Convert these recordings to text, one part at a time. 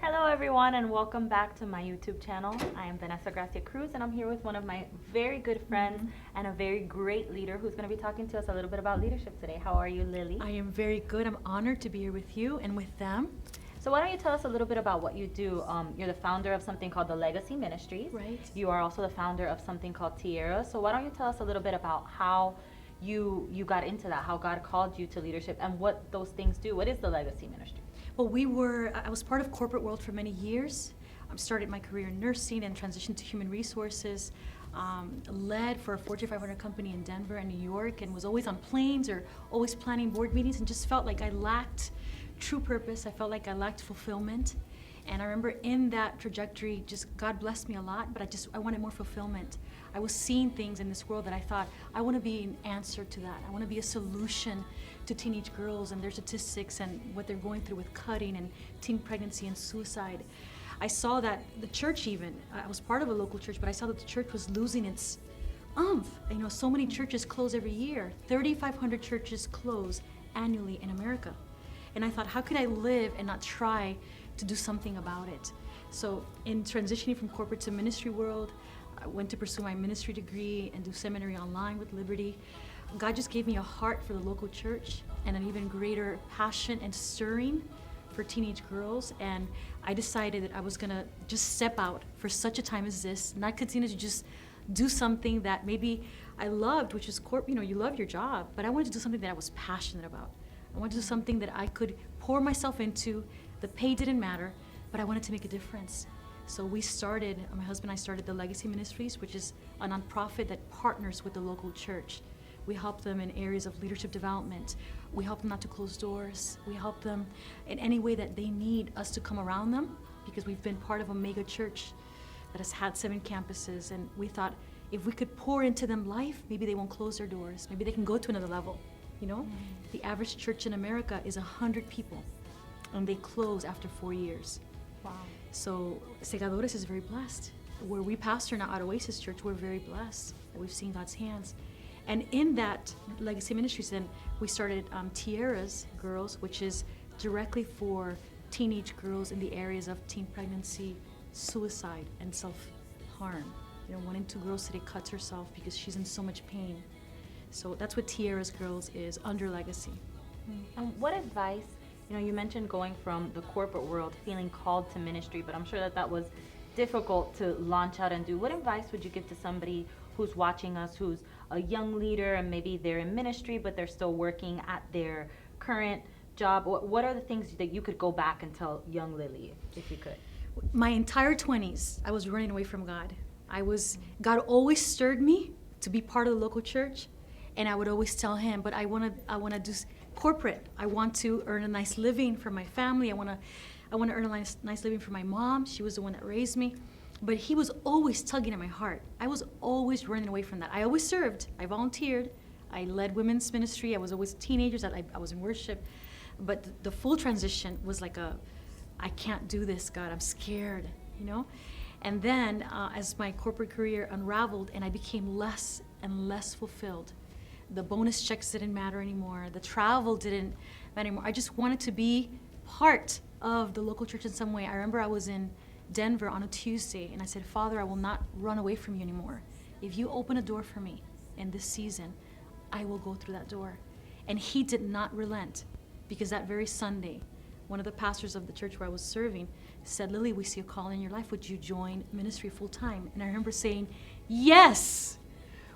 Hello everyone and welcome back to my YouTube channel. I am Vanessa Gracia Cruz and I'm here with one of my very good friends and a very great leader who's going to be talking to us a little bit about leadership today. How are you, Lily? I am very good. I'm honored to be here with you and with them. So why don't you tell us a little bit about what you do? You're the founder of something called the Legacy Ministries. Right. You are also the founder of something called Tierra. So why don't you tell us a little bit about how you got into that, how God called you to leadership and what those things do. What is the Legacy Ministry? Well, I was part of corporate world for many years. Started my career in nursing and transitioned to human resources. Led for a Fortune 500 company in Denver and New York, and was always on planes or always planning board meetings, and just felt like I lacked true purpose. I felt like I lacked fulfillment. And I remember in that trajectory, just God blessed me a lot, but I wanted more fulfillment. I was seeing things in this world that I thought, I want to be an answer to that. I want to be a solution to teenage girls and their statistics and what they're going through with cutting and teen pregnancy and suicide. I saw that the church even, I was part of a local church, but I saw that the church was losing its umph. So many churches close every year. 3,500 churches close annually in America. And I thought, how could I live and not try to do something about it? So in transitioning from corporate to ministry world, I went to pursue my ministry degree and do seminary online with Liberty. God just gave me a heart for the local church and an even greater passion and stirring for teenage girls. And I decided that I was gonna just step out for such a time as this, not continue to just do something that maybe I loved, which is you love your job, but I wanted to do something that I was passionate about. I wanted to do something that I could pour myself into. The pay didn't matter, but I wanted to make a difference. So my husband and I started the Legacy Ministries, which is a nonprofit that partners with the local church. We help them in areas of leadership development. We help them not to close doors. We help them in any way that they need us to come around them, because we've been part of a mega church that has had 7 campuses, and we thought if we could pour into them life, maybe they won't close their doors. Maybe they can go to another level. The average church in America is 100 people, and they close after 4 years. Wow. So Segadores is very blessed. Where we pastor now at Oasis Church, we're very blessed that we've seen God's hands. And in that Legacy Ministries, then we started Tierra's Girls, which is directly for teenage girls in the areas of teen pregnancy, suicide, and self-harm. One in 2 girls today cuts herself because she's in so much pain. So that's what Tierra's Girls is under Legacy. And what advice, you mentioned going from the corporate world, feeling called to ministry, but I'm sure that was difficult to launch out and do. What advice would you give to somebody who's watching us, who's a young leader and maybe they're in ministry, but they're still working at their current job? What are the things that you could go back and tell young Lily, if you could? My entire 20s, I was running away from God. God always stirred me to be part of the local church. And I would always tell him, but I want to do corporate. I want to earn a nice living for my family. I want to earn a nice living for my mom. She was the one that raised me. But he was always tugging at my heart. I was always running away from that. I always served. I volunteered. I led women's ministry. I was always teenagers. I was in worship. But the full transition was like I can't do this, God. I'm scared, And then as my corporate career unraveled and I became less and less fulfilled, the bonus checks didn't matter anymore. The travel didn't matter anymore. I just wanted to be part of the local church in some way. I remember I was in Denver on a Tuesday, and I said, Father, I will not run away from you anymore. If you open a door for me in this season, I will go through that door. And he did not relent, because that very Sunday, one of the pastors of the church where I was serving said, Lily, we see a call in your life. Would you join ministry full time? And I remember saying, yes,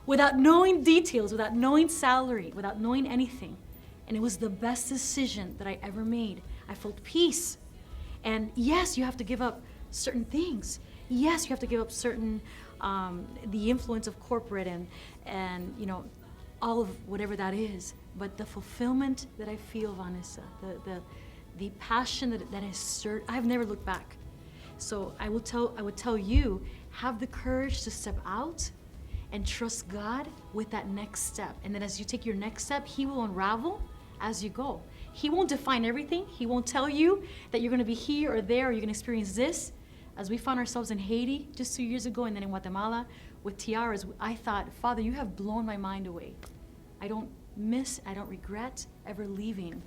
without knowing details, without knowing salary, without knowing anything. And it was the best decision that I ever made. I felt peace. And yes, you have to give up certain things. Yes, you have to give up certain, the influence of corporate and all of whatever that is. But the fulfillment that I feel, Vanessa, the passion that has stirred, I've never looked back. So I would tell you, have the courage to step out and trust God with that next step. And then as you take your next step, he will unravel as you go. He won't define everything. He won't tell you that you're gonna be here or there, or you're gonna experience this. As we found ourselves in Haiti just 2 years ago, and then in Guatemala with tiaras, I thought, Father, you have blown my mind away. I don't regret ever leaving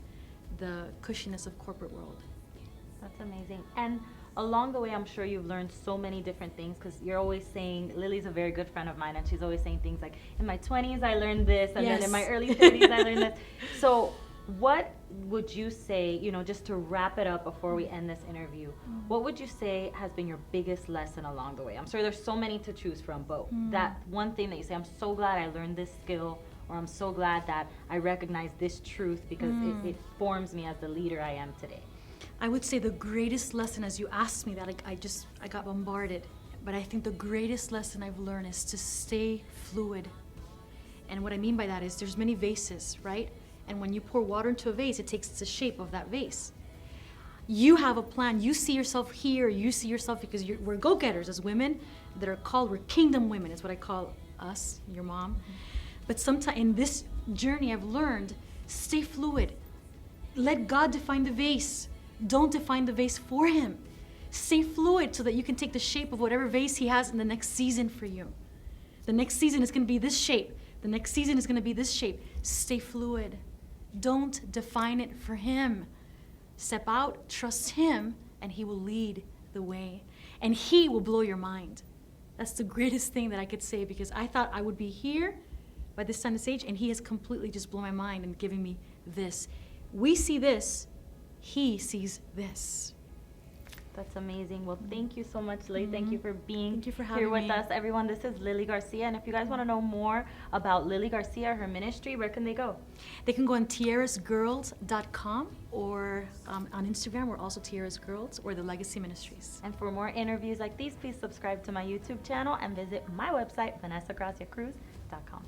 the cushiness of corporate world. That's amazing. And along the way, I'm sure you've learned so many different things, because you're always saying, Lily's a very good friend of mine, and she's always saying things like, in my 20s I learned this, and then in my early 30s I learned this. So what would you say, just to wrap it up before we end this interview, what would you say has been your biggest lesson along the way? I'm sure there's so many to choose from, but that one thing that you say, I'm so glad I learned this skill, or I'm so glad that I recognize this truth, because it forms me as the leader I am today. I would say the greatest lesson, as you asked me that, I got bombarded, but I think the greatest lesson I've learned is to stay fluid. And what I mean by that is there's many vases, right? And when you pour water into a vase, it takes the shape of that vase. You have a plan. You see yourself here. You see yourself, because we're go-getters as women that are called, we're kingdom women is what I call us, your mom. But sometimes in this journey I've learned, stay fluid. Let God define the vase. Don't define the vase for him. Stay fluid so that you can take the shape of whatever vase he has in the next season for you. The next season is going to be this shape. The next season is going to be this shape. Stay fluid. Don't define it for him. Step out, trust him, and he will lead the way. And he will blow your mind. That's the greatest thing that I could say, because I thought I would be here by this time of age, and he has completely just blown my mind and giving me this. We see this, he sees this. That's amazing. Well, thank you so much, Lily. Thank you for being Thank you for here with having me. us. Everyone, this is Lily Garcia. And if you guys want to know more about Lily Garcia, her ministry, where can they go? They can go on tiarasgirls.com, or on Instagram, we're also Tiaras Girls, or the Legacy Ministries. And for more interviews like these, please subscribe to my YouTube channel and visit my website, VanessaGraciaCruz.com.